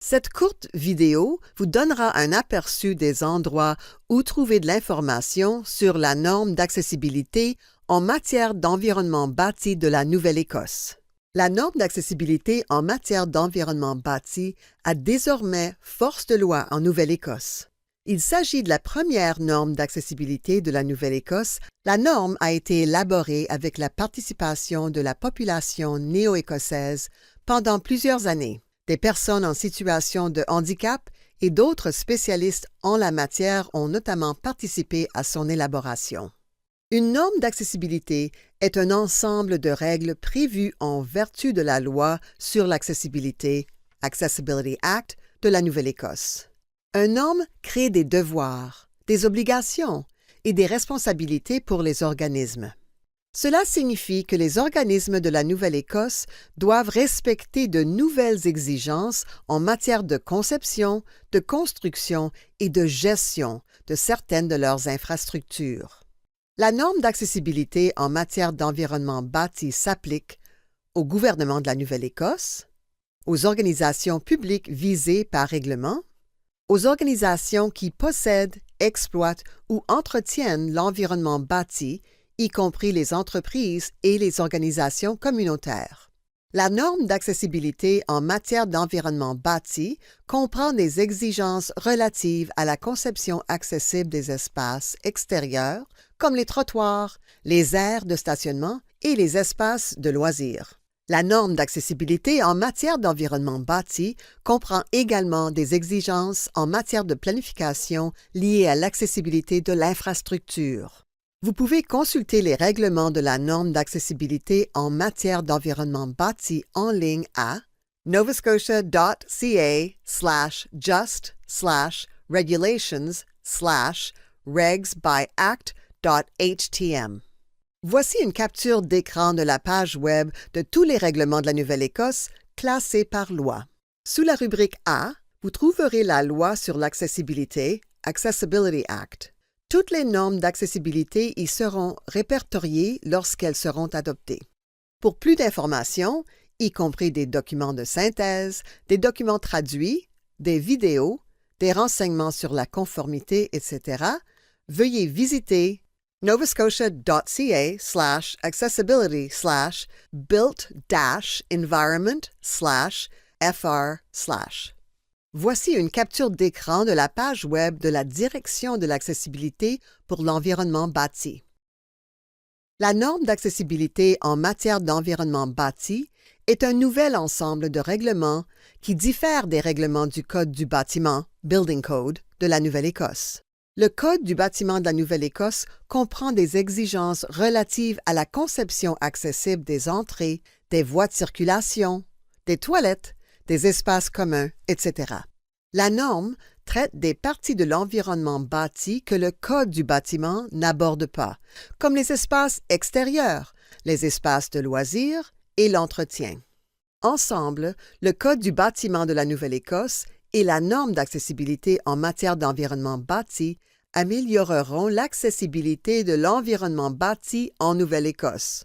Cette courte vidéo vous donnera un aperçu des endroits où trouver de l'information sur la norme d'accessibilité en matière d'environnement bâti de la Nouvelle-Écosse. La norme d'accessibilité en matière d'environnement bâti a désormais force de loi en Nouvelle-Écosse. Il s'agit de la première norme d'accessibilité de la Nouvelle-Écosse. La norme a été élaborée avec la participation de la population néo-écossaise pendant plusieurs années. Des personnes en situation de handicap et d'autres spécialistes en la matière ont notamment participé à son élaboration. Une norme d'accessibilité est un ensemble de règles prévues en vertu de la loi sur l'accessibilité, Accessibility Act, de la Nouvelle-Écosse. Une norme crée des devoirs, des obligations et des responsabilités pour les organismes. Cela signifie que les organismes de la Nouvelle-Écosse doivent respecter de nouvelles exigences en matière de conception, de construction et de gestion de certaines de leurs infrastructures. La norme d'accessibilité en matière d'environnement bâti s'applique au gouvernement de la Nouvelle-Écosse, aux organisations publiques visées par règlement, aux organisations qui possèdent, exploitent ou entretiennent l'environnement bâti, y compris les entreprises et les organisations communautaires. La norme d'accessibilité en matière d'environnement bâti comprend des exigences relatives à la conception accessible des espaces extérieurs, comme les trottoirs, les aires de stationnement et les espaces de loisirs. La norme d'accessibilité en matière d'environnement bâti comprend également des exigences en matière de planification liées à l'accessibilité de l'infrastructure. Vous pouvez consulter les règlements de la norme d'accessibilité en matière d'environnement bâti en ligne à novascotia.ca/just/regulations/regs-by-act.htm. Voici une capture d'écran de la page web de tous les règlements de la Nouvelle-Écosse classés par loi. Sous la rubrique A, vous trouverez la loi sur l'accessibilité, Accessibility Act. Toutes les normes d'accessibilité y seront répertoriées lorsqu'elles seront adoptées. Pour plus d'informations, y compris des documents de synthèse, des documents traduits, des vidéos, des renseignements sur la conformité, etc., veuillez visiter novascotia.ca/accessibility/built-environment/fr/. Voici une capture d'écran de la page web de la Direction de l'accessibilité pour l'environnement bâti. La norme d'accessibilité en matière d'environnement bâti est un nouvel ensemble de règlements qui diffèrent des règlements du Code du bâtiment, Building Code, de la Nouvelle-Écosse. Le Code du bâtiment de la Nouvelle-Écosse comprend des exigences relatives à la conception accessible des entrées, des voies de circulation, des toilettes, des espaces communs, etc. La norme traite des parties de l'environnement bâti que le Code du bâtiment n'aborde pas, comme les espaces extérieurs, les espaces de loisirs et l'entretien. Ensemble, le Code du bâtiment de la Nouvelle-Écosse et la norme d'accessibilité en matière d'environnement bâti amélioreront l'accessibilité de l'environnement bâti en Nouvelle-Écosse.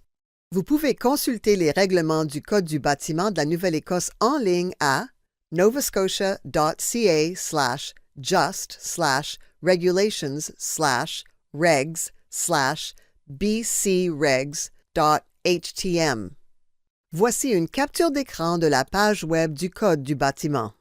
Vous pouvez consulter les règlements du Code du bâtiment de la Nouvelle-Écosse en ligne à novascotia.ca/just/regulations/regs/bcregs.htm. Voici une capture d'écran de la page web du Code du bâtiment.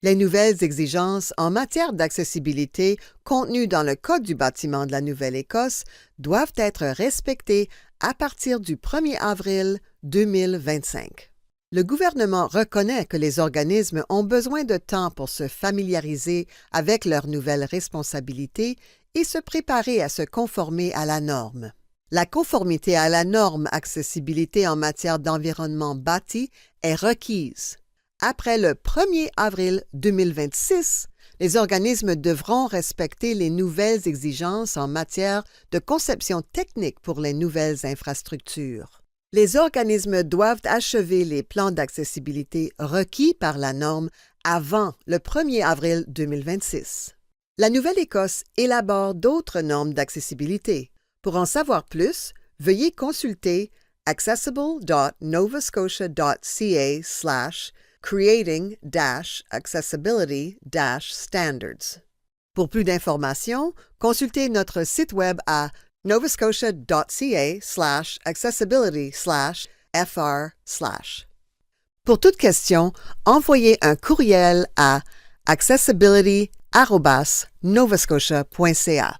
Les nouvelles exigences en matière d'accessibilité contenues dans le Code du bâtiment de la Nouvelle-Écosse doivent être respectées à partir du 1er avril 2025. Le gouvernement reconnaît que les organismes ont besoin de temps pour se familiariser avec leurs nouvelles responsabilités et se préparer à se conformer à la norme. La conformité à la norme accessibilité en matière d'environnement bâti est requise. Après le 1er avril 2026, les organismes devront respecter les nouvelles exigences en matière de conception technique pour les nouvelles infrastructures. Les organismes doivent achever les plans d'accessibilité requis par la norme avant le 1er avril 2026. La Nouvelle-Écosse élabore d'autres normes d'accessibilité. Pour en savoir plus, veuillez consulter accessible.novascotia.ca/current creating-accessibility-standards. Pour plus d'informations, consultez notre site web à novascotia.ca/accessibility/fr/. Pour toute question, envoyez un courriel à accessibility@novascotia.ca.